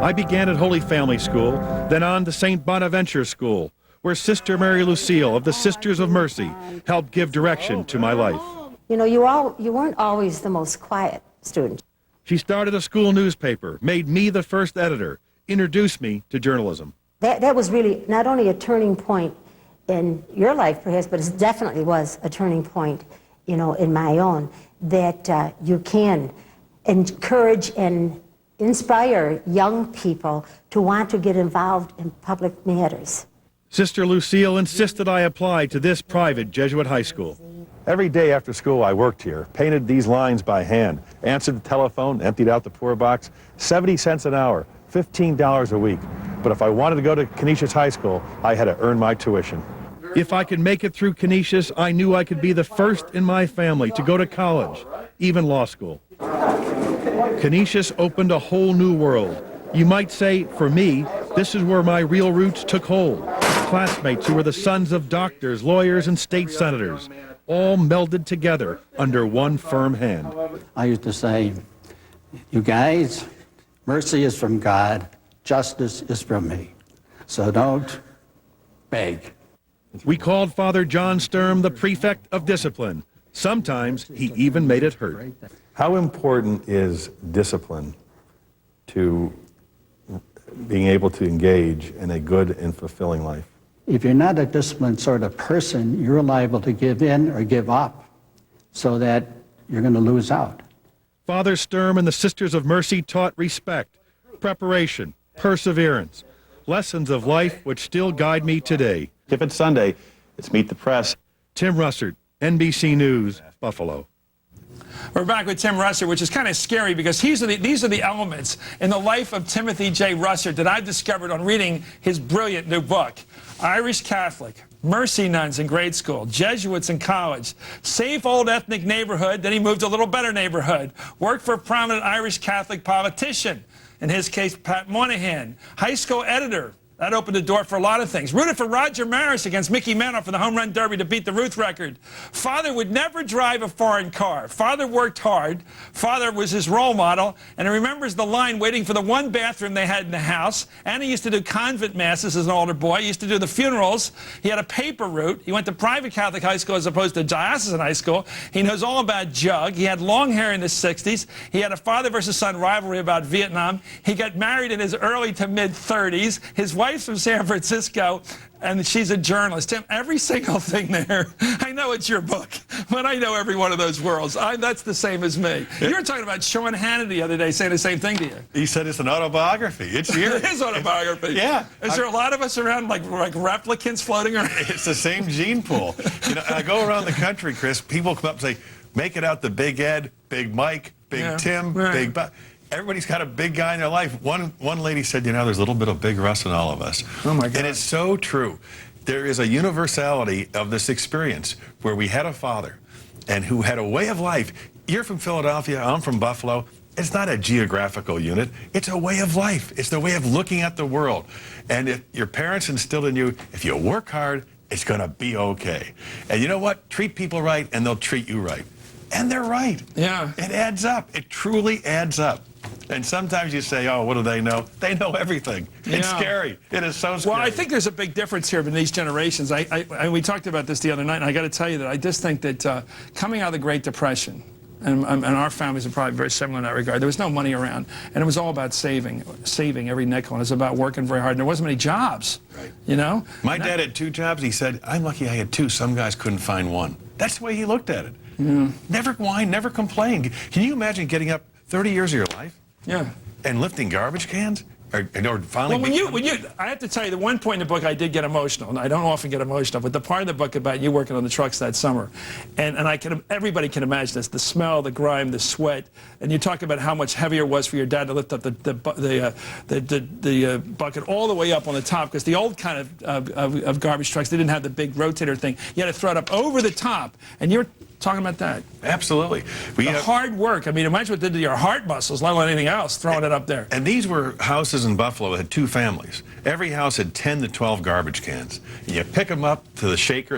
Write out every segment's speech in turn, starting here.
I began at Holy Family School, then on to St. Bonaventure School, where Sister Mary Lucille of the Sisters of Mercy helped give direction to my life. You know, you weren't always the most quiet student. She started a school newspaper, made me the first editor, introduced me to journalism. That was really not only a turning point in your life, perhaps, but it definitely was a turning point, you know, in my own, that you can encourage and inspire young people to want to get involved in public matters. Sister Lucille insisted I apply to this private Jesuit high school. Every day after school I worked here, painted these lines by hand, answered the telephone, emptied out the poor box, 70 cents an hour, $15 a week. But if I wanted to go to Canisius High School, I had to earn my tuition. If I could make it through Canisius, I knew I could be the first in my family to go to college, even law school. Canisius opened a whole new world. You might say, for me, this is where my real roots took hold. Classmates who were the sons of doctors, lawyers, and state senators, all melded together under one firm hand. I used to say, you guys, mercy is from God, justice is from me. So don't beg. We called Father John Sturm the prefect of discipline. Sometimes he even made it hurt. How important is discipline to being able to engage in a good and fulfilling life? If you're not a disciplined sort of person, you're liable to give in or give up so that you're going to lose out. Father Sturm and the Sisters of Mercy taught respect, preparation, perseverance, lessons of life which still guide me today. If it's Sunday, it's Meet the Press. Tim Russert, NBC News, Buffalo. We're back with Tim Russert, which is kind of scary because these are the elements in the life of Timothy J. Russert that I've discovered on reading his brilliant new book. Irish Catholic, Mercy nuns in grade school, Jesuits in college, safe old ethnic neighborhood, then he moved to a little better neighborhood, worked for a prominent Irish Catholic politician, in his case Pat Moynihan, high school editor. That opened the door for a lot of things. Rooted for Roger Maris against Mickey Mantle for the home run derby to beat the Ruth record. Father would never drive a foreign car. Father worked hard. Father was his role model. And he remembers the line waiting for the one bathroom they had in the house. And he used to do convent masses as an older boy. He used to do the funerals. He had a paper route. He went to private Catholic high school as opposed to diocesan high school. He knows all about Jug. He had long hair in the 60s. He had a father versus son rivalry about Vietnam. He got married in his early to mid 30s. His wife's from San Francisco, and she's a journalist. Tim, every single thing there, I know it's your book, but I know every one of those worlds. That's the same as me. You were talking about Sean Hannity the other day saying the same thing to you. He said it's an autobiography. It's here. It is autobiography. Yeah. Is there a lot of us around like replicants floating around? It's the same gene pool. You know, I go around the country, Chris, people come up and say, make it out to Big Ed, Big Mike, Big Tim, right. Big Bob. Everybody's got a big guy in their life. One lady said, you know, there's a little bit of Big Russ in all of us. Oh, my God. And it's so true. There is a universality of this experience where we had a father and who had a way of life. You're from Philadelphia, I'm from Buffalo. It's not a geographical unit. It's a way of life. It's the way of looking at the world. And if your parents instilled in you, if you work hard, it's going to be okay. And you know what? Treat people right, and they'll treat you right. And they're right. Yeah. It adds up. It truly adds up. And sometimes you say, oh, what do they know? They know everything. It's scary. It is so scary. Well, I think there's a big difference here in these generations. We talked about this the other night, and I got to tell you that I just think that coming out of the Great Depression, and our families are probably very similar in that regard, there was no money around, and it was all about saving every nickel, and it was about working very hard, and there wasn't many jobs, right. You know? My dad had 2 jobs. He said, I'm lucky I had 2. Some guys couldn't find one. That's the way he looked at it. Yeah. Never whine, never complain. Can you imagine getting up 30 years of your life? Yeah. And lifting garbage cans? Or finally well, I have to tell you, the one point in the book I did get emotional, and I don't often get emotional, but the part of the book about you working on the trucks that summer, and everybody can imagine this, the smell, the grime, the sweat, and you talk about how much heavier it was for your dad to lift up the bucket all the way up on the top, because the old kind of garbage trucks, they didn't have the big rotator thing. You had to throw it up over the top, and you're Talking about that. Absolutely. The hard work. I mean, imagine what it did to your heart muscles, let alone anything else, throwing it up there. And these were houses in Buffalo that had 2 families. Every house had 10 to 12 garbage cans. And you pick them up to the shaker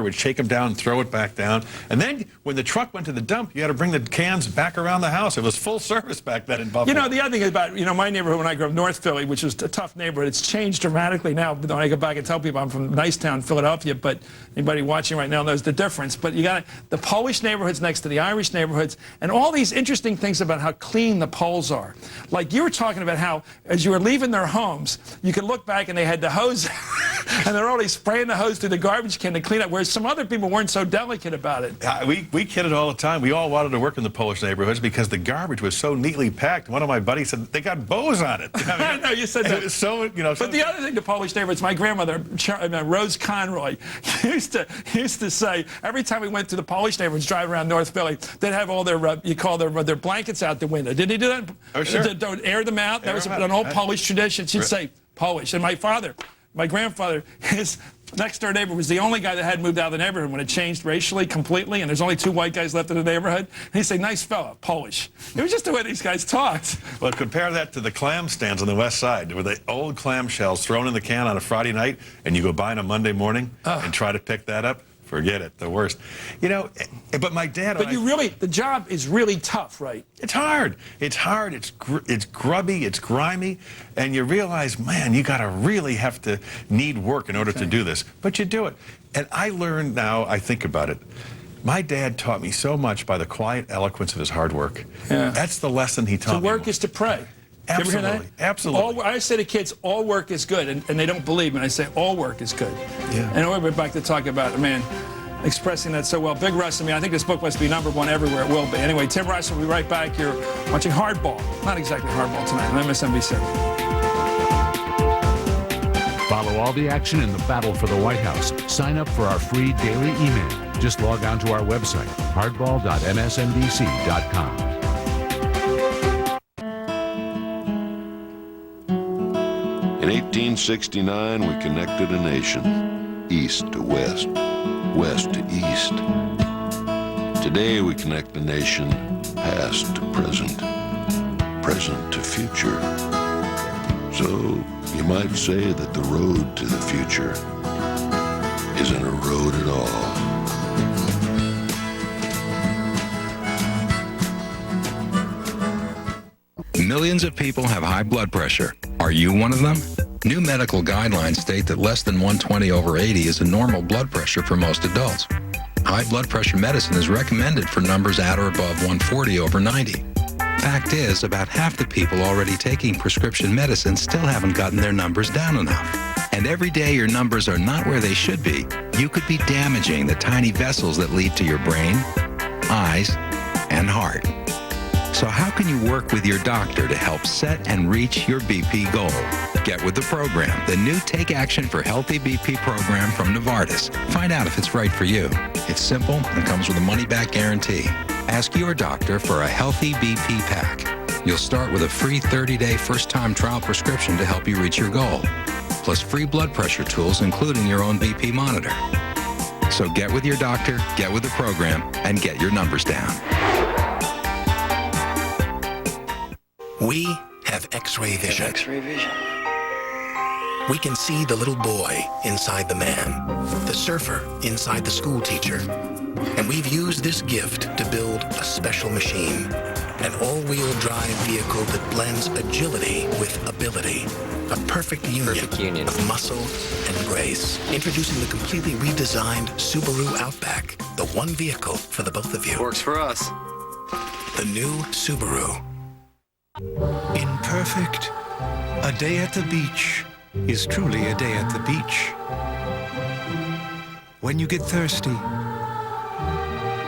would shake them down and throw it back down. And then when the truck went to the dump, you had to bring the cans back around the house. It was full service back then in Buffalo. You know, the other thing about, my neighborhood when I grew up, North Philly, which was a tough neighborhood, it's changed dramatically now. When I go back and tell people I'm from Nicetown, Philadelphia, but anybody watching right now knows the difference. But you got the Polish neighborhoods next to the Irish neighborhoods, and all these interesting things about how clean the poles are. Like you were talking about how, as you were leaving their homes, you could look back and they had the hose, and they're already spraying the hose through the garbage can to clean up, whereas some other people weren't so delicate about it. We kidded all the time. We all wanted to work in the Polish neighborhoods because the garbage was so neatly packed. One of my buddies said they got bows on it. I know, you said that. It was so, But the other thing, the Polish neighborhoods, my grandmother, Rose Conroy, used to say, every time we went to the Polish neighborhoods driving around North Philly, they'd have all their, their blankets out the window. Didn't he do that? Oh, sure. Don't air them out. That was an old Polish tradition. She'd say Polish. And my grandfather, his next door neighbor was the only guy that had moved out of the neighborhood when it changed racially completely, and there's only 2 white guys left in the neighborhood. And he'd say, nice fella, Polish. It was just the way these guys talked. Well, compare that to the clam stands on the west side, where the old clam shells thrown in the can on a Friday night, and you go by on a Monday morning and try to pick that up. Forget it, the worst. But my dad... But the job is really tough, right? It's hard. It's hard. It's grubby. It's grimy. And you realize, man, you got to really have to need work in order to do this. But you do it. And I learned now, I think about it, my dad taught me so much by the quiet eloquence of his hard work. Yeah. That's the lesson he taught me. To work is to pray. Absolutely. You ever hear that? Absolutely. I say to kids, all work is good, and they don't believe me. I say, all work is good. Yeah. And we're back to talk about, man, expressing that so well. Big Russ, I think this book must be #1 everywhere. It will be. Anyway, Tim Russ will be right back. You're watching Hardball. Not exactly Hardball tonight on MSNBC. Follow all the action in the battle for the White House. Sign up for our free daily email. Just log on to our website, hardball.msnbc.com. In 1869, we connected a nation, east to west, west to east. Today, we connect the nation, past to present, present to future. So, you might say that the road to the future isn't a road at all. Millions of people have high blood pressure. Are you one of them? New medical guidelines state that less than 120/80 is a normal blood pressure for most adults. High blood pressure medicine is recommended for numbers at or above 140/90. Fact is, about half the people already taking prescription medicine still haven't gotten their numbers down enough. And every day your numbers are not where they should be, you could be damaging the tiny vessels that lead to your brain, eyes, and heart. So how can you work with your doctor to help set and reach your BP goal? Get with the program, the new Take Action for Healthy BP program from Novartis. Find out if it's right for you. It's simple and comes with a money-back guarantee. Ask your doctor for a Healthy BP pack. You'll start with a free 30-day first-time trial prescription to help you reach your goal, plus free blood pressure tools, including your own BP monitor. So get with your doctor, get with the program, and get your numbers down. We have X-ray vision. We can see the little boy inside the man, the surfer inside the school teacher. And we've used this gift to build a special machine, an all-wheel drive vehicle that blends agility with ability, a perfect union of muscle and grace. Introducing the completely redesigned Subaru Outback, the one vehicle for the both of you. Works for us. The new Subaru. Imperfect. A day at the beach is truly a day at the beach. When you get thirsty,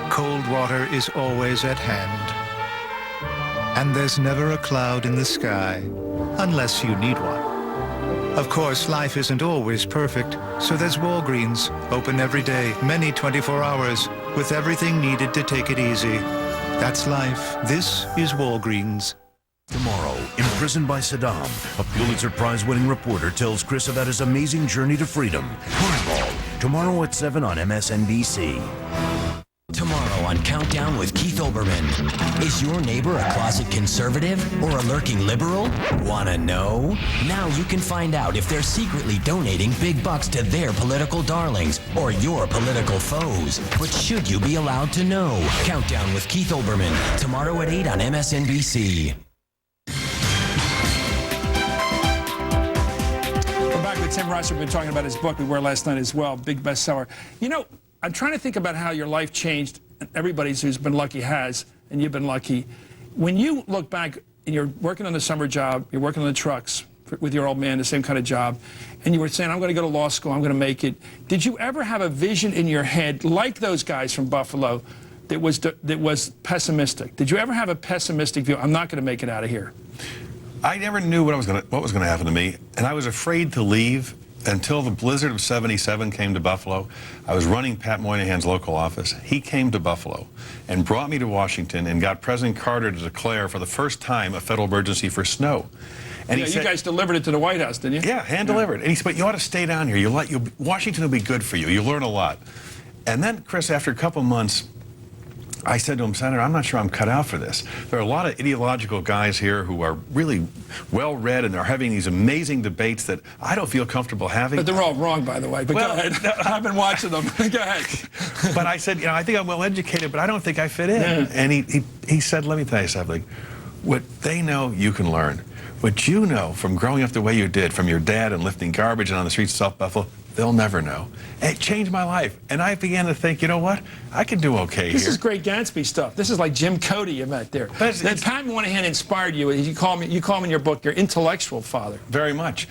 cold water is always at hand. And there's never a cloud in the sky, unless you need one. Of course, life isn't always perfect, so there's Walgreens, open every day, many 24 hours, with everything needed to take it easy. That's life. This is Walgreens. Tomorrow, imprisoned by Saddam, a Pulitzer Prize-winning reporter tells Chris about his amazing journey to freedom. Hardball, tomorrow at 7 on MSNBC. Tomorrow on Countdown with Keith Olbermann. Is your neighbor a closet conservative or a lurking liberal? Wanna know? Now you can find out if they're secretly donating big bucks to their political darlings or your political foes. But should you be allowed to know? Countdown with Keith Olbermann, tomorrow at 8 on MSNBC. We're back with Tim Russer. We've been talking about his book we were last night as well, big bestseller. You know, I'm trying to think about how your life changed. Everybody's who's been lucky has, and you've been lucky. When you look back and you're working on the summer job, you're working on the trucks with your old man, the same kind of job, and you were saying, I'm going to go to law school, I'm going to make it. Did you ever have a vision in your head, like those guys from Buffalo, that was pessimistic? Did you ever have a pessimistic view? I'm not going to make it out of here. I never knew what was going to happen to me, and I was afraid to leave until the blizzard of '77 came to Buffalo. I was running Pat Moynihan's local office. He came to Buffalo and brought me to Washington and got President Carter to declare for the first time a federal emergency for snow. And yeah, he said, you guys delivered it to the White House, didn't you? Yeah, hand-delivered. And he said, but you ought to stay down here. Washington will be good for you. You'll learn a lot. And then, Chris, after a couple months, I said to him, Senator, I'm not sure I'm cut out for this. There are a lot of ideological guys here who are really well-read and are having these amazing debates that I don't feel comfortable having. But they're all wrong, by the way. But well, go ahead. I've been watching them. Go ahead. But I said, I think I'm well-educated, but I don't think I fit in. Yeah. And he said, let me tell you something. What they know, you can learn. What you know from growing up the way you did, from your dad and lifting garbage and on the streets of South Buffalo, they'll never know. It changed my life. And I began to think, you know what? I can do okay here. This is great Gatsby stuff. This is like Jim Cody you met there. That Pat Moynihan inspired you. You call him in your book your intellectual father. Very much.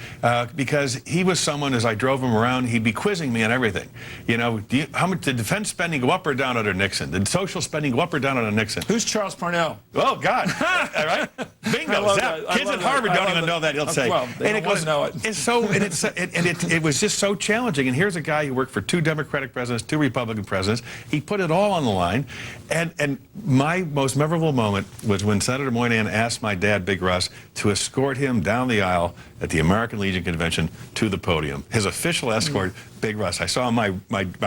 Because he was someone, as I drove him around, he'd be quizzing me on everything. You know, how much did defense spending go up or down under Nixon? Did social spending go up or down under Nixon? Who's Charles Parnell? Oh, God. All right? Bingo. Kids at Harvard don't even know that, he'll say. Well, they don't want to know it. It's so, it was just so challenging. And here's a guy who worked for 2 Democratic presidents, 2 Republican presidents. He put it all on the line. And my most memorable moment was when Senator Moynihan asked my dad, Big Russ, to escort him down the aisle at the American Legion Convention to the podium. His official escort, Big Russ. I saw my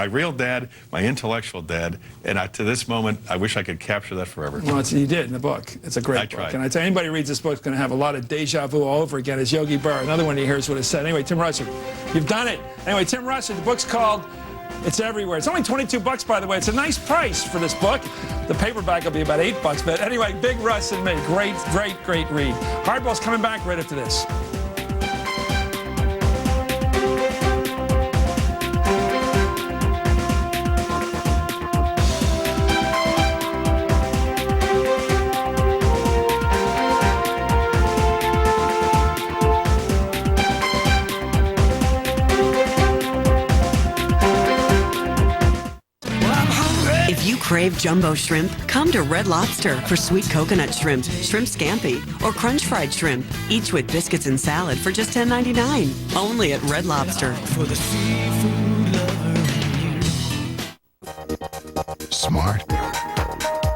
real dad, my intellectual dad, and to this moment, I wish I could capture that forever. Well, you did in the book. It's a great book. And I tell you, anybody who reads this book is going to have a lot of deja vu all over again, as Yogi Berra, another one he hears what it said. Anyway, Tim Russer, you've done it. Anyway, Tim Russer, the book's called It's Everywhere. It's only $22, by the way. It's a nice price for this book. The paperback will be about $8. But anyway, Big Russ and me. Great, great, great read. Hardball's coming back right after this. If you crave jumbo shrimp, come to Red Lobster for sweet coconut shrimp, shrimp scampi, or crunch fried shrimp, each with biscuits and salad for just $10.99. Only at Red Lobster. For the seafood lover. Smart.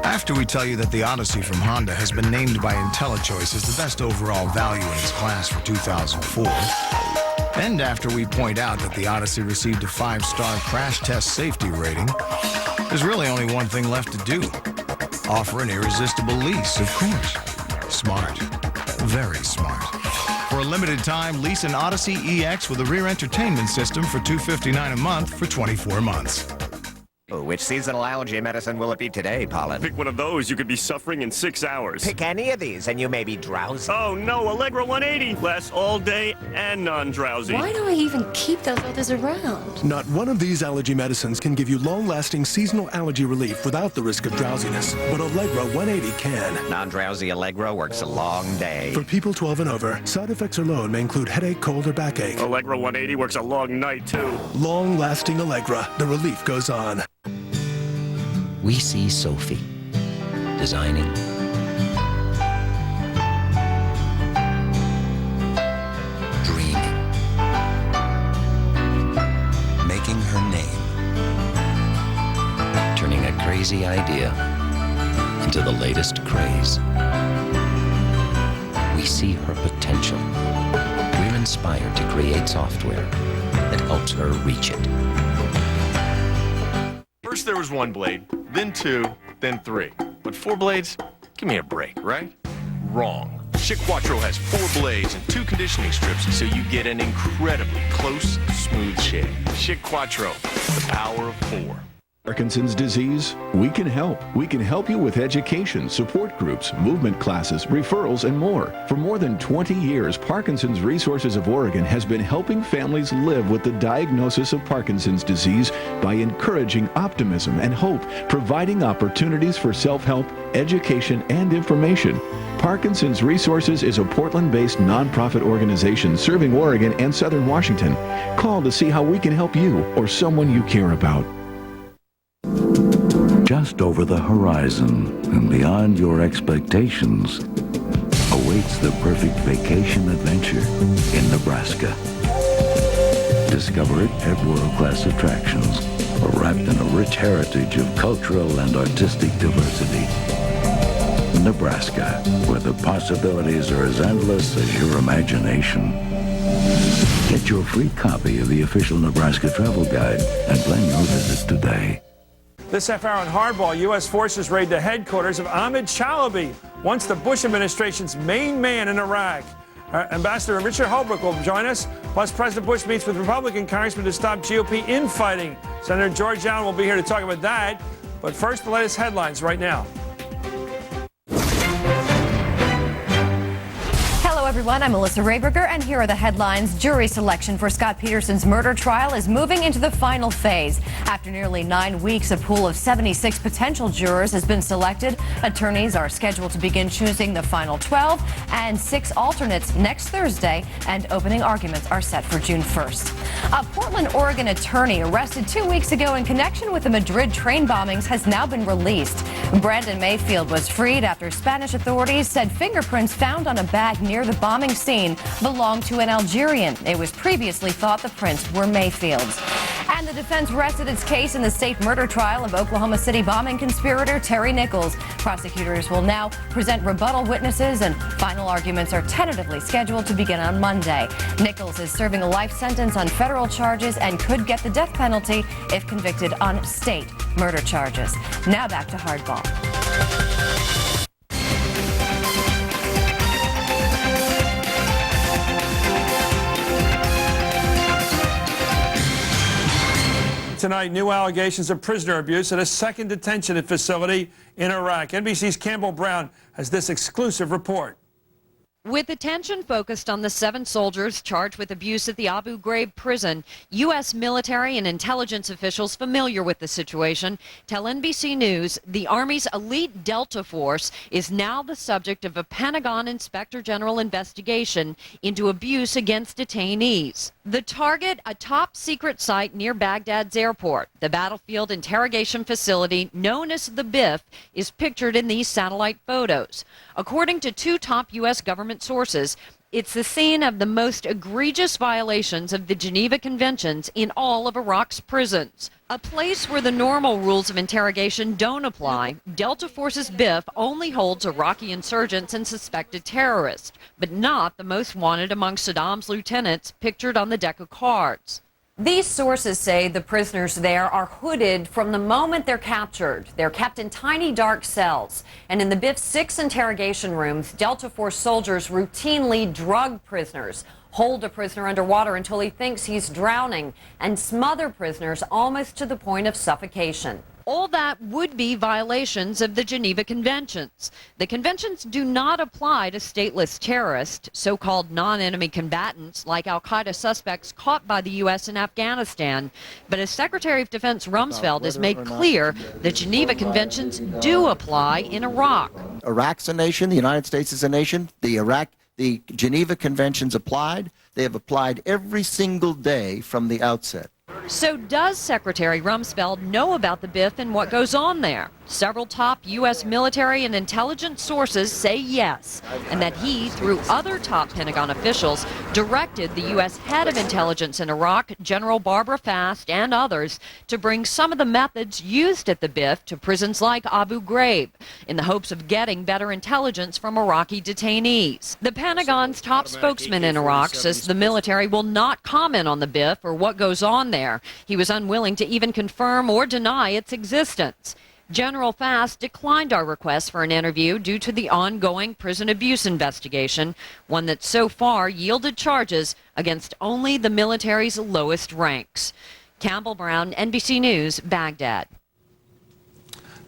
After we tell you that the Odyssey from Honda has been named by IntelliChoice as the best overall value in its class for 2004, and after we point out that the Odyssey received a 5-star crash test safety rating, there's really only one thing left to do. Offer an irresistible lease, of course. Smart. Very smart. For a limited time, lease an Odyssey EX with a rear entertainment system for $259 a month for 24 months. Which seasonal allergy medicine will it be today, Pollen? Pick one of those. You could be suffering in 6 hours. Pick any of these and you may be drowsy. Oh, no. Allegra 180. Lasts all day and non-drowsy. Why do I even keep those others around? Not one of these allergy medicines can give you long-lasting seasonal allergy relief without the risk of drowsiness, but Allegra 180 can. Non-drowsy Allegra works a long day. For people 12 and over, side effects alone may include headache, cold, or backache. Allegra 180 works a long night, too. Long-lasting Allegra. The relief goes on. We see Sophie designing, dreaming, making her name, turning a crazy idea into the latest craze. We see her potential. We're inspired to create software that helps her reach it. First there was one blade, then 2, then 3. But 4 blades? Give me a break, right? Wrong. Schick Quattro has 4 blades and 2 conditioning strips, so you get an incredibly close, smooth shave. Schick Quattro, the power of 4. Parkinson's disease? We can help. We can help you with education, support groups, movement classes, referrals, and more. For more than 20 years, Parkinson's Resources of Oregon has been helping families live with the diagnosis of Parkinson's disease by encouraging optimism and hope, providing opportunities for self-help, education, and information. Parkinson's Resources is a Portland-based nonprofit organization serving Oregon and Southern Washington. Call to see how we can help you or someone you care about. Just over the horizon and beyond your expectations awaits the perfect vacation adventure in Nebraska. Discover it at world-class attractions, wrapped in a rich heritage of cultural and artistic diversity. Nebraska, where the possibilities are as endless as your imagination. Get your free copy of the official Nebraska travel guide and plan your visit today. This half hour on Hardball, U.S. forces raid the headquarters of Ahmed Chalabi, once the Bush administration's main man in Iraq. Ambassador Richard Holbrooke will join us. Plus, President Bush meets with Republican congressmen to stop GOP infighting. Senator George Allen will be here to talk about that. But first, the latest headlines right now. Hello, everyone. I'm Melissa Rayberger, and here are the headlines. Jury selection for Scott Peterson's murder trial is moving into the final phase. After nearly 9 weeks, a pool of 76 potential jurors has been selected. Attorneys are scheduled to begin choosing the final 12 and 6 alternates next Thursday, and opening arguments are set for June 1st. A Portland, Oregon attorney arrested 2 weeks ago in connection with the Madrid train bombings has now been released. Brandon Mayfield was freed after Spanish authorities said fingerprints found on a bag near the bombing scene belonged to an Algerian. It was previously thought the prints were Mayfield's. And the defense rested its case in the state murder trial of Oklahoma City bombing conspirator Terry Nichols. Prosecutors will now present rebuttal witnesses, and final arguments are tentatively scheduled to begin on Monday. Nichols is serving a life sentence on federal charges and could get the death penalty if convicted on state murder charges. Now back to Hardball. Tonight, new allegations of prisoner abuse at a second detention facility in Iraq. NBC's Campbell Brown has this exclusive report. With attention focused on the 7 soldiers charged with abuse at the Abu Ghraib prison, U.S. military and intelligence officials familiar with the situation tell NBC News the Army's elite Delta Force is now the subject of a Pentagon Inspector General investigation into abuse against detainees. The target, a top-secret site near Baghdad's airport. The battlefield interrogation facility, known as the BIF, is pictured in these satellite photos. According to 2 top U.S. government sources, it's the scene of the most egregious violations of the Geneva Conventions in all of Iraq's prisons. A place where the normal rules of interrogation don't apply, Delta Force's BIF only holds Iraqi insurgents and suspected terrorists, but not the most wanted among Saddam's lieutenants pictured on the deck of cards. These sources say the prisoners there are hooded from the moment they're captured. They're kept in tiny dark cells. And in the BIF's 6 interrogation rooms, Delta Force soldiers routinely drug prisoners, hold a prisoner underwater until he thinks he's drowning, and smother prisoners almost to the point of suffocation. All that would be violations of the Geneva Conventions. The conventions do not apply to stateless terrorists, so-called non-enemy combatants like al-Qaeda suspects caught by the U.S. in Afghanistan. But as Secretary of Defense Rumsfeld has made clear, the Geneva Conventions do apply in Iraq. Iraq's a nation, the United States is a nation, the Geneva Conventions applied. They have applied every single day from the outset. So does Secretary Rumsfeld know about the BIF and what goes on there? Several top U.S. military and intelligence sources say yes, and that he, through other top Pentagon officials, directed the U.S. head of intelligence in Iraq, General Barbara Fast, and others to bring some of the methods used at the BIF to prisons like Abu Ghraib, in the hopes of getting better intelligence from Iraqi detainees. The Pentagon's top spokesman in Iraq says the military will not comment on the BIF or what goes on there. He was unwilling to even confirm or deny its existence. General Fast declined our request for an interview due to the ongoing prison abuse investigation, one that so far yielded charges against only the military's lowest ranks. Campbell Brown, NBC News, Baghdad.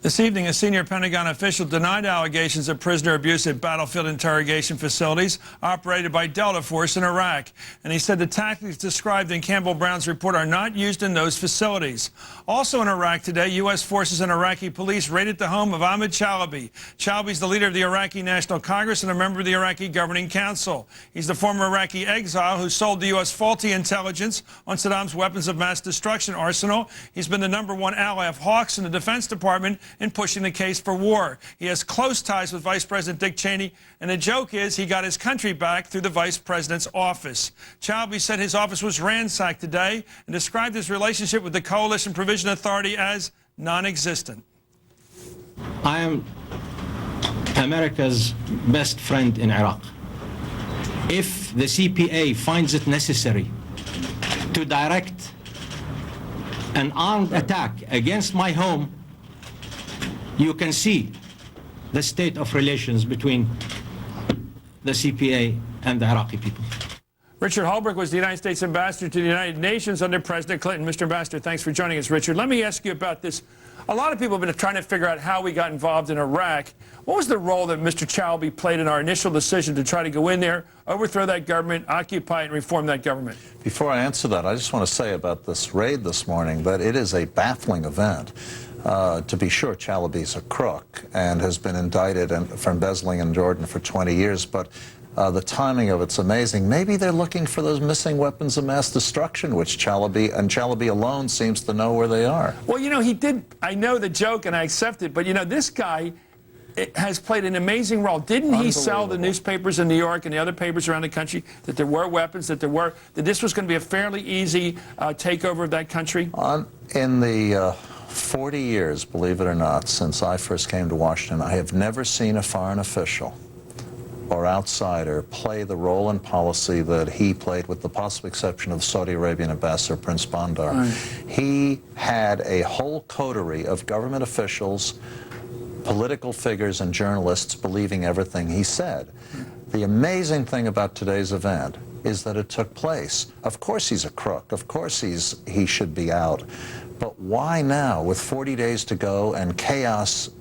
This evening, a senior Pentagon official denied allegations of prisoner abuse at battlefield interrogation facilities operated by Delta Force in Iraq. And he said the tactics described in Campbell Brown's report are not used in those facilities. Also in Iraq today, U.S. forces and Iraqi police raided the home of Ahmed Chalabi. Chalabi is the leader of the Iraqi National Congress and a member of the Iraqi Governing Council. He's the former Iraqi exile who sold the U.S. faulty intelligence on Saddam's weapons of mass destruction arsenal. He's been the #1 ally of hawks in the Defense Department in pushing the case for war. He has close ties with Vice President Dick Cheney, and the joke is he got his country back through the Vice President's office. Chalabi said his office was ransacked today and described his relationship with the Coalition Provision Authority as non-existent. I am America's best friend in Iraq. If the CPA finds it necessary to direct an armed attack against my home, you can see the state of relations between the CPA and the Iraqi people. Richard Holbrooke was the United States ambassador to the United Nations under President Clinton. Mr. Ambassador, thanks for joining us, Richard. Let me ask you about this. A lot of people have been trying to figure out how we got involved in Iraq. What was the role that Mr. Chalabi played in our initial decision to try to go in there, overthrow that government, occupy it, and reform that government? Before I answer that, I just want to say about this raid this morning that it is a baffling event. To be sure, Chalabi's a crook and has been indicted for embezzling in Jordan for 20 years, but the timing of it's amazing. Maybe they're looking for those missing weapons of mass destruction, which Chalabi alone seems to know where they are. Well, you know, he did. I know the joke and I accept it, but you know, this guy has played an amazing role. Didn't he sell the newspapers in New York and the other papers around the country that there were weapons, that this was going to be a fairly easy takeover of that country? In the 40 years, believe it or not, since I first came to Washington, I have never seen a foreign official or outsider play the role and policy that he played, with the possible exception of the Saudi Arabian ambassador, Prince Bandar. Right. He had a whole coterie of government officials, political figures, and journalists believing everything he said. The amazing thing about today's event is that it took place. Of course he's a crook. Of course he should be out. But why now, with 40 days to go and chaos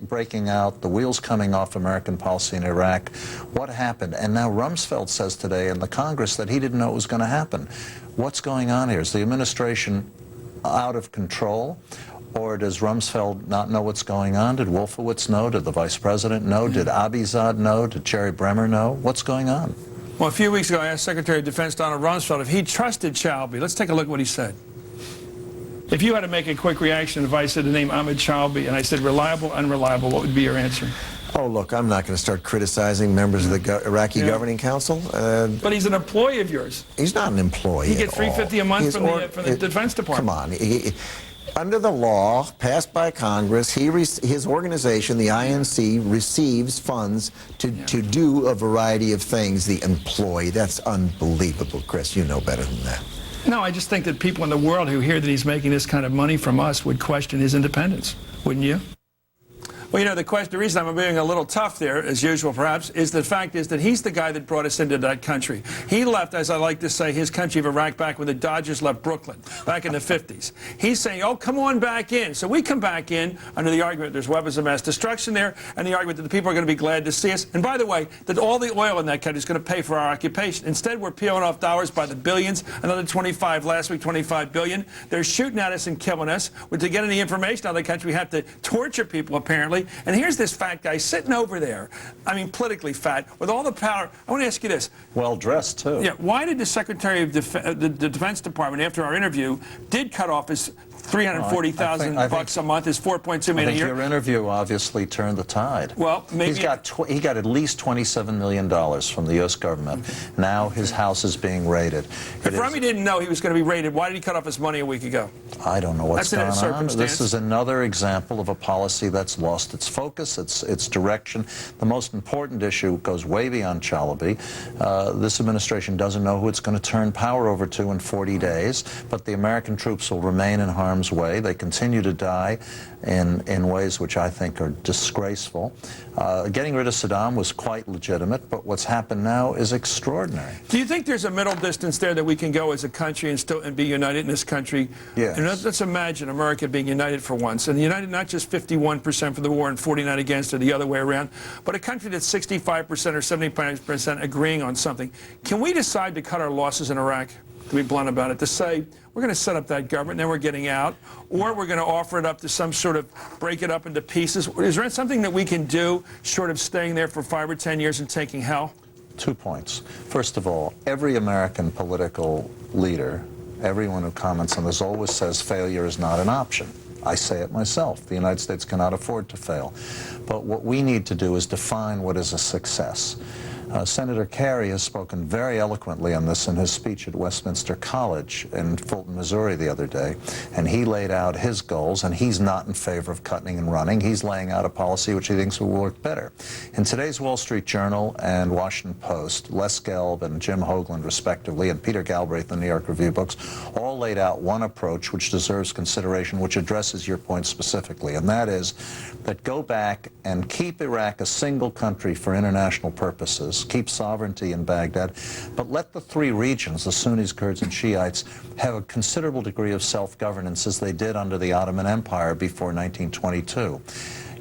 breaking out, the wheels coming off American policy in Iraq? What happened? And now Rumsfeld says today in the Congress that he didn't know it was going to happen. What's going on here? Is the administration out of control? Or does Rumsfeld not know what's going on? Did Wolfowitz know? Did the Vice President know? Did Abizad know? Did Jerry Bremer know? What's going on? Well, a few weeks ago, I asked Secretary of Defense Donald Rumsfeld if he trusted Chalabi. Let's take a look at what he said. If you had to make a quick reaction, if I said the name Ahmed Chalabi and I said reliable, unreliable, what would be your answer? Oh, look, I'm not going to start criticizing members of the Iraqi Governing Council. But he's an employee of yours. He's not an employee. He gets $350 a month from the Defense Department. Come on. Under the law passed by Congress, his organization, the INC, receives funds to do a variety of things. The employee, that's unbelievable, Chris. You know better than that. No, I just think that people in the world who hear that he's making this kind of money from us would question his independence, wouldn't you? Well, you know, the reason I'm being a little tough there, as usual perhaps, is the fact is that he's the guy that brought us into that country. He left, as I like to say, his country of Iraq back when the Dodgers left Brooklyn, back in the 50s. He's saying, oh, come on back in. So we come back in under the argument there's weapons of mass destruction there, and the argument that the people are going to be glad to see us. And by the way, that all the oil in that country is going to pay for our occupation. Instead, we're peeling off dollars by the billions, another 25 last week, 25 billion. They're shooting at us and killing us. To get any information out of the country, we have to torture people, apparently. And here's this fat guy sitting over there, I mean politically fat, with all the power. I want to ask you this. Well dressed, too. Yeah, why did the Secretary of the Defense Department, after our interview, did cut off his $340,000 bucks a month, his $4.2 million a year? Your interview obviously turned the tide. Well, maybe he got at least $27 million from the U.S. government. Okay. Now his house is being raided. If Rummy didn't know he was going to be raided, why did he cut off his money a week ago? I don't know what's going on. This is another example of a policy that's lost its focus, its direction. The most important issue goes way beyond Chalabi. This administration doesn't know who it's going to turn power over to in 40 days, but the American troops will remain in harm's harm's way. They continue to die in ways which I think are disgraceful. Getting rid of Saddam was quite legitimate, but what's happened now is extraordinary. Do you think there's a middle distance there that we can go as a country and be united in this country? Yes. And let's imagine America being united for once, and united not just 51% for the war and 49 against or the other way around, but a country that's 65% or 75% agreeing on something. Can we decide to cut our losses in Iraq, to be blunt about it, to say we're going to set up that government, then we're getting out, or we're going to offer it up to some sort of break it up into pieces? Is there something that we can do short of staying there for 5 or 10 years and taking hell? 2 points. First of all, every American political leader, everyone who comments on this, always says failure is not an option. I say it myself. The United States cannot afford to fail. But what we need to do is define what is a success. Senator Kerry has spoken very eloquently on this in his speech at Westminster College in Fulton, Missouri the other day, and he laid out his goals, and he's not in favor of cutting and running. He's laying out a policy which he thinks will work better. In today's Wall Street Journal and Washington Post, Les Gelb and Jim Hoagland, respectively, and Peter Galbraith in the New York Review books, all laid out one approach which deserves consideration, which addresses your point specifically, and that is that go back and keep Iraq a single country for international purposes, keep sovereignty in Baghdad, but let the 3 regions, the Sunnis, Kurds, and Shiites, have a considerable degree of self-governance as they did under the Ottoman Empire before 1922.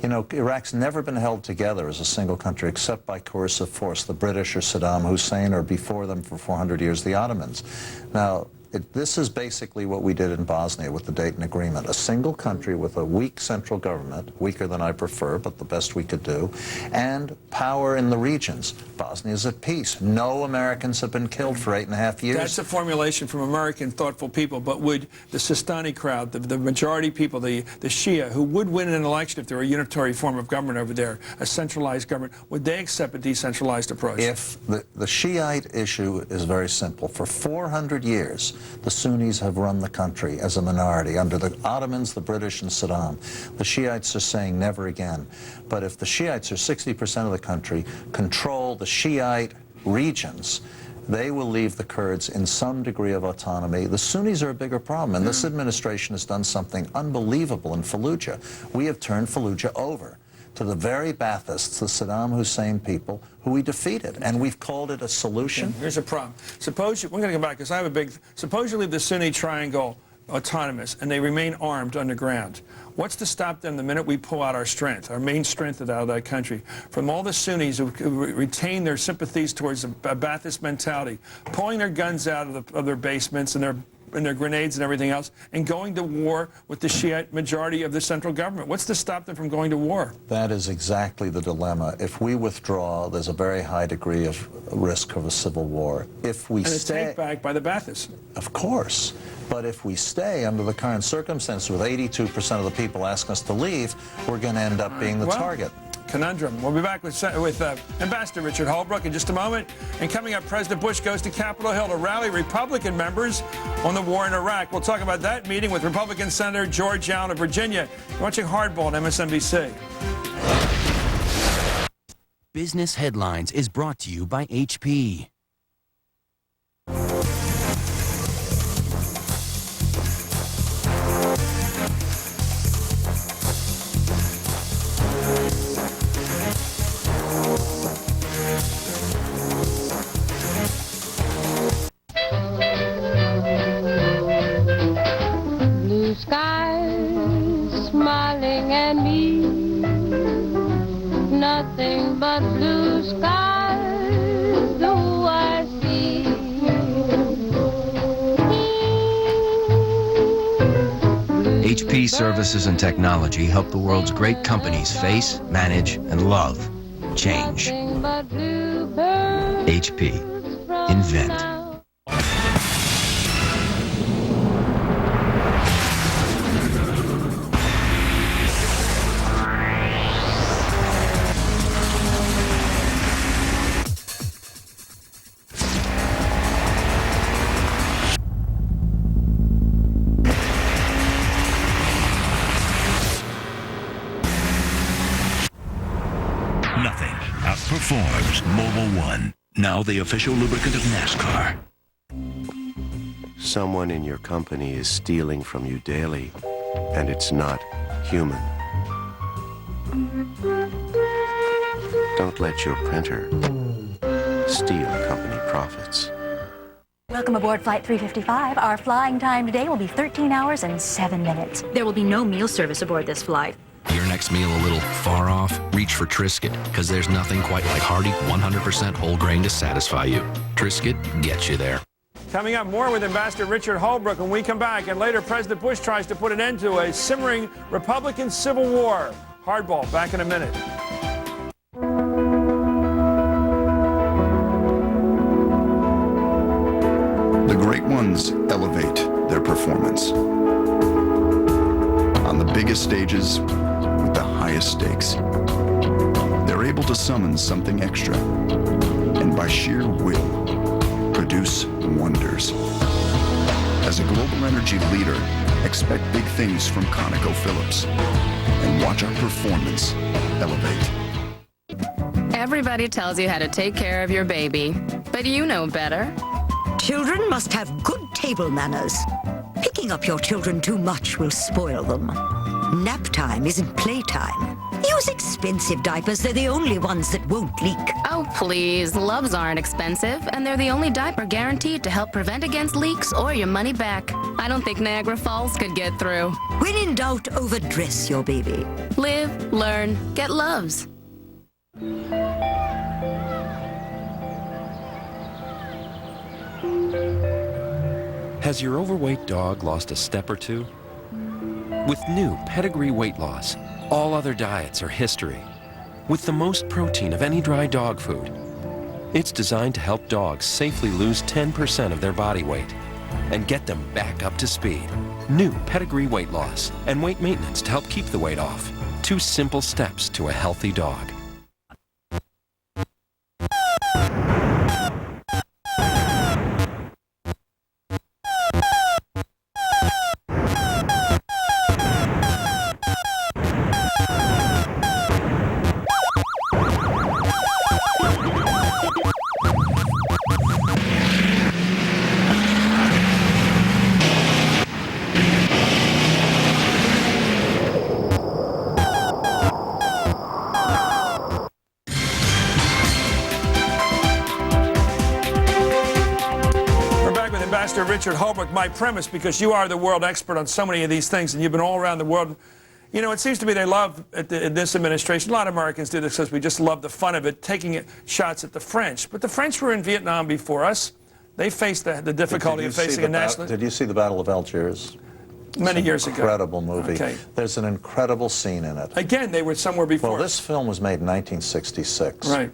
You know, Iraq's never been held together as a single country except by coercive force, the British or Saddam Hussein, or before them for 400 years, the Ottomans. Now, this is basically what we did in Bosnia with the Dayton Agreement. A single country with a weak central government, weaker than I prefer, but the best we could do, and power in the regions. Bosnia is at peace. No Americans have been killed for 8.5 years. That's a formulation from American thoughtful people, but would the Sistani crowd, the majority people, the Shia, who would win an election if there were a unitary form of government over there, a centralized government, would they accept a decentralized approach? If the Shiite issue is very simple. For 400 years, the Sunnis have run the country as a minority under the Ottomans, the British, and Saddam. The Shiites are saying never again. But if the Shiites are 60% of the country, control the Shiite regions, they will leave the Kurds in some degree of autonomy. The Sunnis are a bigger problem, and this administration has done something unbelievable in Fallujah. We have turned Fallujah over to the very Baathists, the Saddam Hussein people, who we defeated, and we've called it a solution. Here's a problem. Suppose we're going to go back, because I have a big, suppose you leave the Sunni triangle autonomous, and they remain armed underground. What's to stop them the minute we pull out our strength, our main strength out of that country, from all the Sunnis who retain their sympathies towards a Baathist mentality, pulling their guns out of their basements and their grenades and everything else, and going to war with the Shiite majority of the central government? What's to stop them from going to war? That is exactly the dilemma. If we withdraw, there's a very high degree of risk of a civil war. If we stay, take back by the Baathists. Of course. But if we stay under the current circumstances with 82% of the people asking us to leave, we're going to end up being the target. Conundrum. We'll be back with Ambassador Richard Holbrooke in just a moment. And coming up, President Bush goes to Capitol Hill to rally Republican members on the war in Iraq. We'll talk about that meeting with Republican Senator George Allen of Virginia. You're watching Hardball on MSNBC. Business Headlines is brought to you by HP. Smiling at me, nothing but blue skies do I see. HP Services and Technology help the world's great companies face, manage, and love change. HP. Invent. Nothing outperforms Mobil 1, now the official lubricant of NASCAR. Someone in your company is stealing from you daily, and it's not human. Don't let your printer steal company profits. Welcome aboard Flight 355. Our flying time today will be 13 hours and 7 minutes. There will be no meal service aboard this flight. Your next meal a little far off? Reach for Triscuit, because there's nothing quite like hearty 100% whole grain to satisfy you. Triscuit gets you there. Coming up, more with Ambassador Richard Holbrooke when we come back. And later, President Bush tries to put an end to a simmering Republican civil war. Hardball, back in a minute. The great ones elevate their performance. On the biggest stages, with the highest stakes, they're able to summon something extra, and by sheer will, produce wonders. As a global energy leader, expect big things from ConocoPhillips, and watch our performance elevate. Everybody tells you how to take care of your baby, but you know better. Children must have good table manners. Picking up your children too much will spoil them. Nap time isn't playtime. Use expensive diapers. They're the only ones that won't leak. Oh, please. Loves aren't expensive, and they're the only diaper guaranteed to help prevent against leaks or your money back. I don't think Niagara Falls could get through. When in doubt, overdress your baby. Live, learn, get Loves. Has your overweight dog lost a step or two? With new Pedigree Weight Loss, all other diets are history. With the most protein of any dry dog food, it's designed to help dogs safely lose 10% of their body weight and get them back up to speed. New Pedigree Weight Loss and weight maintenance to help keep the weight off. 2 simple steps to a healthy dog. Ambassador Richard Holbrooke, my premise, because you are the world expert on so many of these things, and you've been all around the world. You know, it seems to me they love, in this administration, a lot of Americans do this because we just love the fun of it, taking shots at the French. But the French were in Vietnam before us. They faced the difficulty of facing a national... Did you see the Battle of Algiers? Many years ago. Incredible movie. Okay. There's an incredible scene in it. Again, they were somewhere before. Well, this film was made in 1966. Right.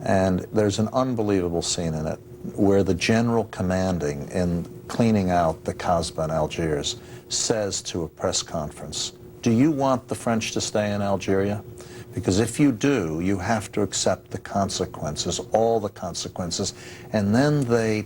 And there's an unbelievable scene in it where the general commanding in cleaning out the Kasbah in Algiers says to a press conference, do you want the French to stay in Algeria? Because if you do, you have to accept the consequences, all the consequences. And then they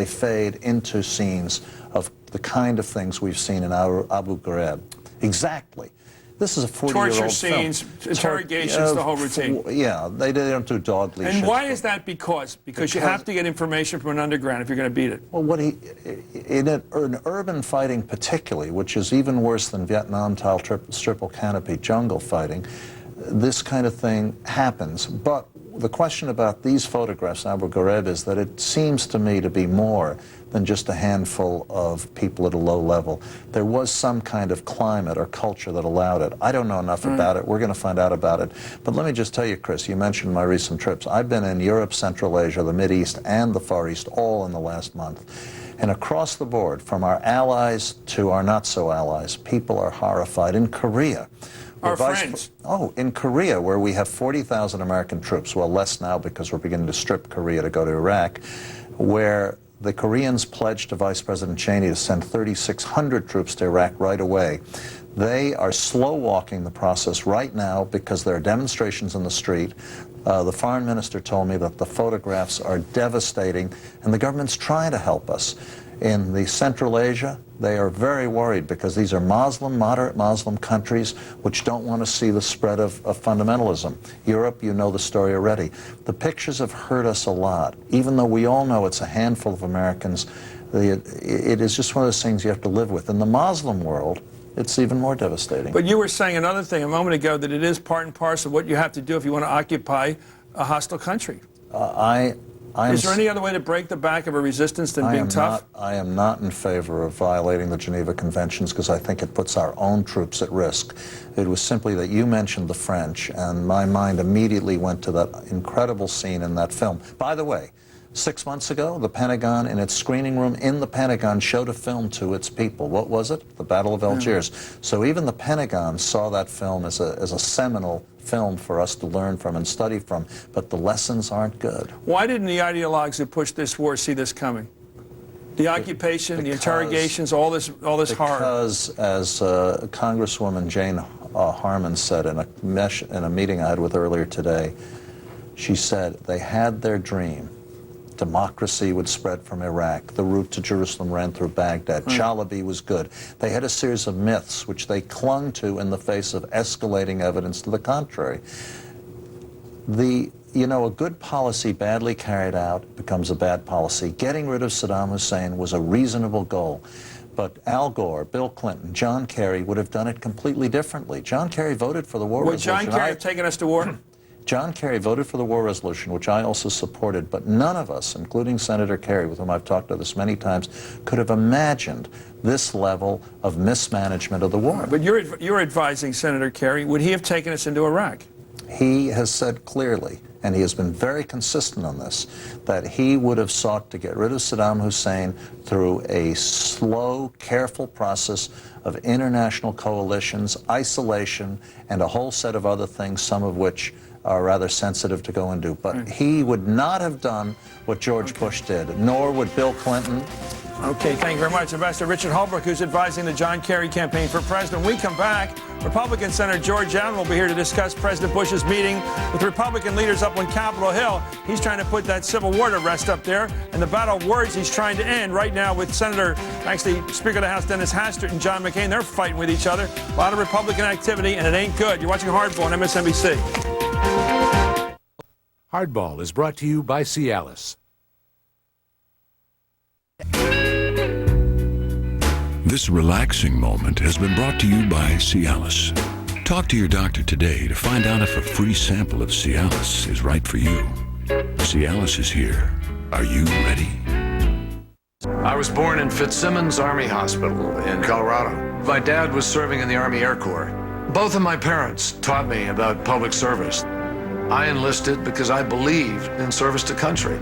fade into scenes of the kind of things we've seen in Abu Ghraib. Exactly. This is a 40-year-old film. Torture scenes, interrogations, the whole routine. Yeah, they don't do dog leashes. And why is that? Because you have to get information from an underground if you're going to beat it. Well, in an urban fighting particularly, which is even worse than Vietnam-style triple canopy jungle fighting, this kind of thing happens. But the question about these photographs in Abu Ghraib is that it seems to me to be more than just a handful of people at a low level. There was some kind of climate or culture that allowed it. I don't know enough about it. We're going to find out about it. But let me just tell you, Chris, you mentioned my recent trips. I've been in Europe, Central Asia, the Mideast, and the Far East all in the last month. And across the board, from our allies to our not-so-allies, people are horrified. In Korea, our friends. In Korea, where we have 40,000 American troops, well, less now because we're beginning to strip Korea to go to Iraq, where the Koreans pledged to Vice President Cheney to send 3,600 troops to Iraq right away. They are slow-walking the process right now because there are demonstrations in the street. The foreign minister told me that the photographs are devastating, and the government's trying to help us. In the Central Asia, they are very worried because these are Muslim, moderate Muslim countries which don't want to see the spread of fundamentalism. Europe, you know the story already. The pictures have hurt us a lot. Even though we all know it's a handful of Americans, It is just one of those things you have to live with. In the Muslim world, it's even more devastating. But you were saying another thing a moment ago, that it is part and parcel of what you have to do if you want to occupy a hostile country. Is there any other way to break the back of a resistance than being tough? I am not in favor of violating the Geneva Conventions, because I think it puts our own troops at risk. It was simply that you mentioned the French, and my mind immediately went to that incredible scene in that film. By the way, 6 months ago, the Pentagon, in its screening room in the Pentagon, showed a film to its people. What was it? The Battle of Algiers. So even the Pentagon saw that film as a seminal film for us to learn from and study from, but the lessons aren't good. Why didn't the ideologues who pushed this war see this coming? The occupation, the interrogations, all this horror. Because, as Congresswoman Jane Harman said in a meeting I had with her earlier today, she said they had their dream. Democracy would spread from Iraq. The route to Jerusalem ran through Baghdad. Chalabi was good. They had a series of myths which they clung to in the face of escalating evidence to the contrary. A good policy badly carried out becomes a bad policy. Getting rid of Saddam Hussein was a reasonable goal. But Al Gore, Bill Clinton, John Kerry would have done it completely differently. John Kerry voted for the war resolution. Would John Kerry have taken us to war? John Kerry voted for the war resolution, which I also supported, but none of us, including Senator Kerry, with whom I've talked to this many times, could have imagined this level of mismanagement of the war. But you're advising Senator Kerry. Would he have taken us into Iraq? He has said clearly, and he has been very consistent on this, that he would have sought to get rid of Saddam Hussein through a slow, careful process of international coalitions, isolation, and a whole set of other things, some of which are rather sensitive to go and do. But he would not have done what George Bush did, nor would Bill Clinton. Okay, thank you very much. Ambassador Richard Holbrooke, who's advising the John Kerry campaign for president. When we come back, Republican Senator George Allen will be here to discuss President Bush's meeting with Republican leaders up on Capitol Hill. He's trying to put that Civil War to rest up there, and the battle of words he's trying to end right now with Speaker of the House Dennis Hastert and John McCain. They're fighting with each other. A lot of Republican activity, and it ain't good. You're watching Hardball on MSNBC. Hardball is brought to you by Cialis. This relaxing moment has been brought to you by Cialis. Talk to your doctor today to find out if a free sample of Cialis is right for you. Cialis is here. Are you ready? I was born in Fitzsimmons Army Hospital in Colorado. My dad was serving in the Army Air Corps. Both of my parents taught me about public service. I enlisted because I believed in service to country.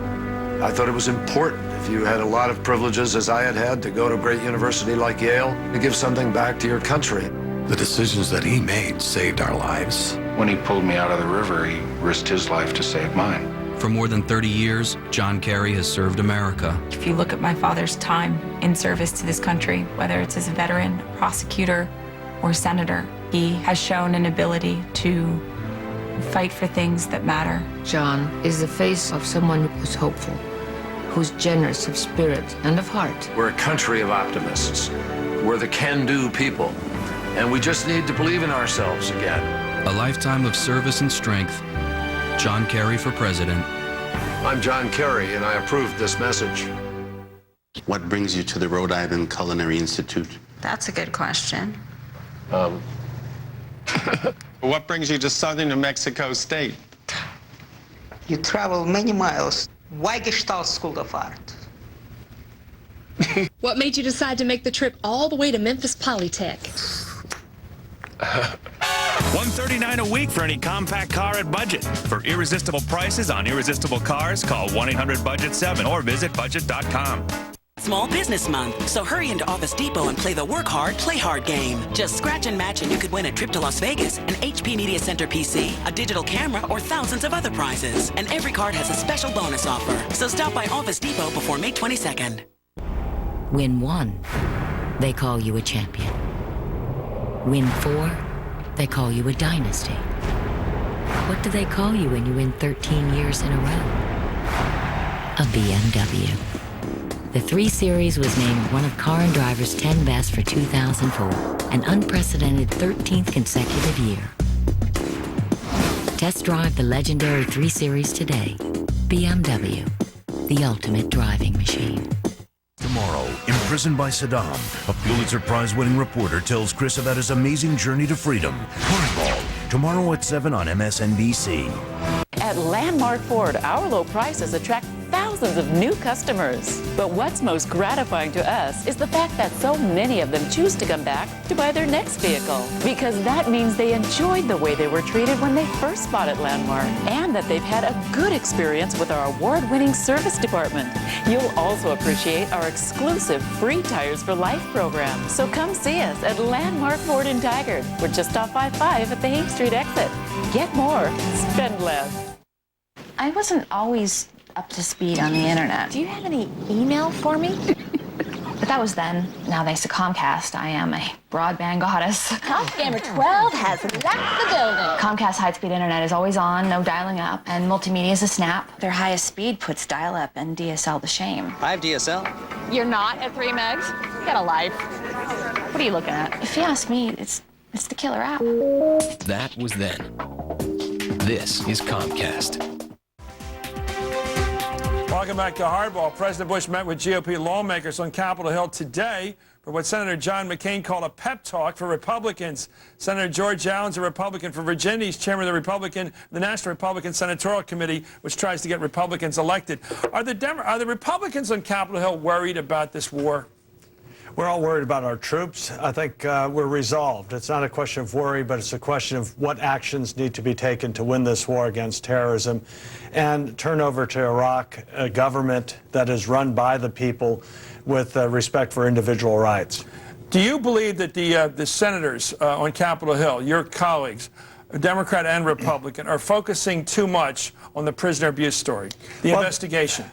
I thought it was important, if you had a lot of privileges as I had to go to a great university like Yale, to give something back to your country. The decisions that he made saved our lives. When he pulled me out of the river, he risked his life to save mine. For more than 30 years, John Kerry has served America. If you look at my father's time in service to this country, whether it's as a veteran, prosecutor, or senator, he has shown an ability to fight for things that matter. John is the face of someone who's hopeful, who's generous of spirit and of heart. We're a country of optimists. We're the can-do people. And we just need to believe in ourselves again. A lifetime of service and strength. John Kerry for president. I'm John Kerry, and I approve this message. What brings you to the Rhode Island Culinary Institute? That's a good question. What brings you to southern New Mexico State? You travel many miles. Why Gestalt School of Art? What made you decide to make the trip all the way to Memphis Polytech? $139 a week for any compact car at Budget. For irresistible prices on irresistible cars, call 1-800-BUDGET-7 or visit budget.com. Small Business Month, so hurry into Office Depot and play the work hard, play hard game. Just scratch and match and you could win a trip to Las Vegas, an HP Media Center PC, a digital camera, or thousands of other prizes. And every card has a special bonus offer. So stop by Office Depot before May 22nd. Win 1, they call you a champion. Win 4, they call you a dynasty. What do they call you when you win 13 years in a row? A BMW. The 3 Series was named one of Car and Driver's 10 Best for 2004, an unprecedented 13th consecutive year. Test drive the legendary 3 Series today. BMW, the ultimate driving machine. tomorrow, imprisoned by Saddam, a Pulitzer Prize-winning reporter tells Chris about his amazing journey to freedom. Hardball, tomorrow at 7 on MSNBC. At Landmark Ford, our low prices attract thousands of new customers. But what's most gratifying to us is the fact that so many of them choose to come back to buy their next vehicle. Because that means they enjoyed the way they were treated when they first bought at Landmark, and that they've had a good experience with our award-winning service department. You'll also appreciate our exclusive Free Tires for Life program. So come see us at Landmark Ford in Tigard. We're just off I-5 at the Hague Street exit. Get more, spend less. I wasn't always up to speed on the internet. Do you have any email for me? But that was then. Now, thanks to Comcast, I am a broadband goddess. Comp Gamer 12 has left the building. Comcast high-speed internet is always on, no dialing up, and multimedia is a snap. Their highest speed puts dial-up and DSL to shame. I have DSL. You're not at 3 megs? You got a life. What are you looking at? If you ask me, it's the killer app. That was then. This is Comcast. Welcome back to Hardball. President Bush met with GOP lawmakers on Capitol Hill today for what Senator John McCain called a pep talk for Republicans. Senator George Allen's a Republican for Virginia. He's chairman of the National Republican Senatorial Committee, which tries to get Republicans elected. Are the Republicans on Capitol Hill worried about this war? We're all worried about our troops. I think we're resolved. It's not a question of worry, but it's a question of what actions need to be taken to win this war against terrorism and turn over to Iraq a government that is run by the people with respect for individual rights. Do you believe that the senators on Capitol Hill, your colleagues, Democrat and Republican, are focusing too much on the prisoner abuse story, the investigation?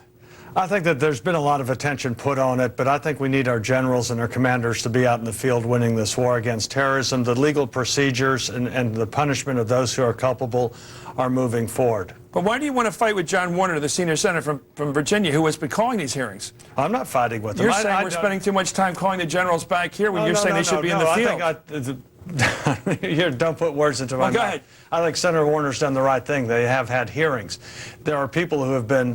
I think that there's been a lot of attention put on it, but I think we need our generals and our commanders to be out in the field winning this war against terrorism. The legal procedures and the punishment of those who are culpable are moving forward. But why do you want to fight with John Warner, the senior senator from Virginia, who has been calling these hearings? I'm not fighting with them. You're saying we're spending too much time calling the generals back here when you're saying they should be in the field. Don't put words into my mouth. Go ahead. I think Senator Warner's done the right thing. They have had hearings. There are people who have been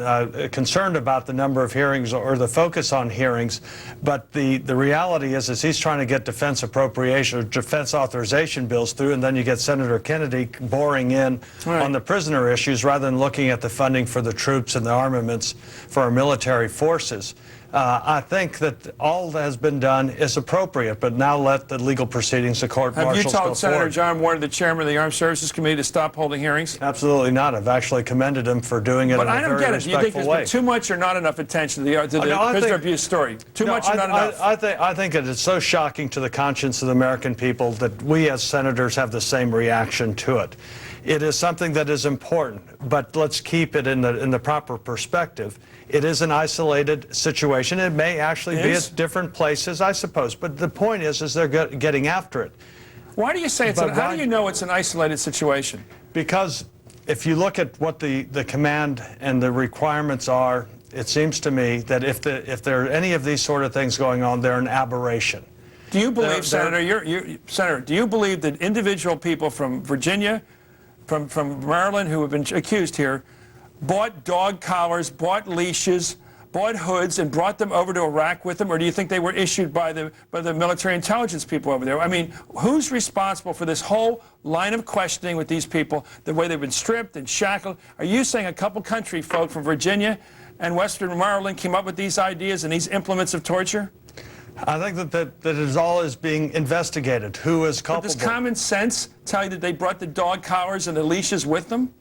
concerned about the number of hearings or the focus on hearings, but the reality is he's trying to get defense appropriation or defense authorization bills through, and then you get Senator Kennedy boring in on the prisoner issues rather than looking at the funding for the troops and the armaments for our military forces. I think that all that has been done is appropriate, but now let the legal proceedings, the court martials go forward. Have you told Senator John Warner, the chairman of the Armed Services Committee, to stop holding hearings? Absolutely not. I've actually commended him for doing it in a very respectful way. But I don't get it. Do you think there's been too much or not enough attention to the prisoner abuse story? Too much or not enough? I think it is so shocking to the conscience of the American people that we as senators have the same reaction to it. It is something that is important, but let's keep it in the proper perspective. It is an isolated situation. It may actually be at different places, I suppose. But the point is they're getting after it. Why do you say it's how do you know it's an isolated situation? Because if you look at what the command and the requirements are, it seems to me that if there are any of these sort of things going on, they're an aberration. Do you believe, Senator, Senator, do you believe that individual people from Virginia, from Maryland who have been accused here, bought dog collars, bought leashes, bought hoods, and brought them over to Iraq with them? Or do you think they were issued by the military intelligence people over there? I mean, who's responsible for this whole line of questioning with these people, the way they've been stripped and shackled? Are you saying a couple country folk from Virginia and Western Maryland came up with these ideas and these implements of torture? I think that it all is being investigated. Who is culpable? But does common sense tell you that they brought the dog collars and the leashes with them?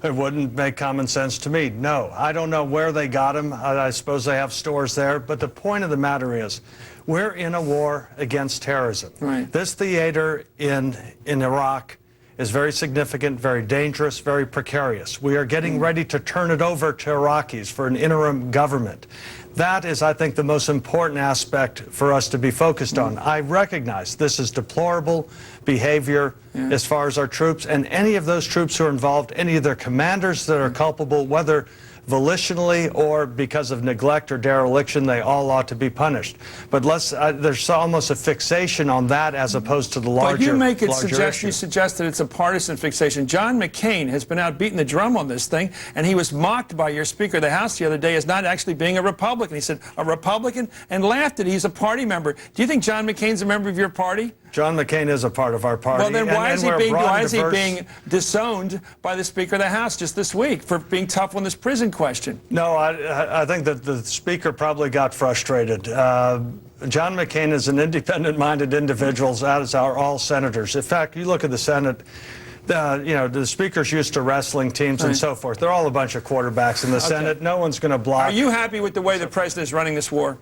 It wouldn't make common sense to me. No, I don't know where they got them. I suppose they have stores there. But the point of the matter is, we're in a war against terrorism. Right. This theater in Iraq is very significant, very dangerous, very precarious. We are getting ready to turn it over to Iraqis for an interim government. That is, I think, the most important aspect for us to be focused on. I recognize this is deplorable behavior as far as our troops, and any of those troops who are involved, any of their commanders that are culpable, whether volitionally or because of neglect or dereliction, they all ought to be punished. But there's almost a fixation on that as opposed to the larger issue. But you suggest that it's a partisan fixation. John McCain has been out beating the drum on this thing, and he was mocked by your Speaker of the House the other day as not actually being a Republican. He said, a Republican, and laughed at it. He's a party member. Do you think John McCain's a member of your party? John McCain is a part of our party. Well, then why is he being disowned by the Speaker of the House just this week for being tough on this prison question? No, I think that the Speaker probably got frustrated. John McCain is an independent-minded individual, as are all senators. In fact, you look at the Senate, the Speaker's used to wrestling teams and so forth. They're all a bunch of quarterbacks in the Senate. No one's going to block. Are you happy with the way the President is running this war?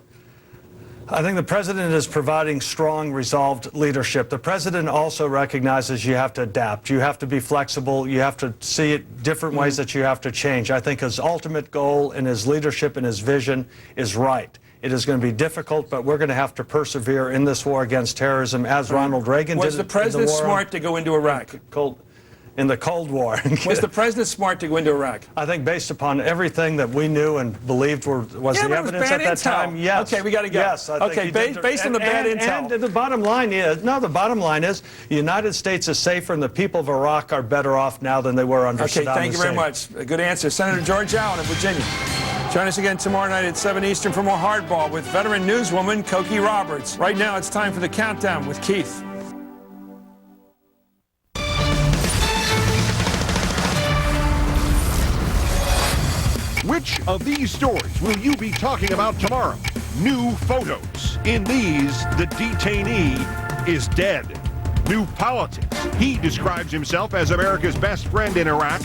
I think the President is providing strong, resolved leadership. The President also recognizes you have to adapt. You have to be flexible. You have to see it different ways that you have to change. I think his ultimate goal in his leadership and his vision is right. It is going to be difficult, but we're going to have to persevere in this war against terrorism, as Ronald Reagan did. Was the President smart to go into Iraq? In the Cold War. Was the President smart to go into Iraq? I think based upon everything that we knew and believed was the evidence at that time, yes. Okay, we got to go. Yes, I think based on the bad intel. And the bottom line is, the United States is safer and the people of Iraq are better off now than they were under Saddam Hussein. Okay, thank you very much. A good answer. Senator George Allen of Virginia. Join us again tomorrow night at 7 Eastern for more Hardball with veteran newswoman Cokie Roberts. Right now, it's time for the Countdown with Keith. Which of these stories will you be talking about tomorrow? New photos. In these, the detainee is dead. New politics. He describes himself as America's best friend in Iraq.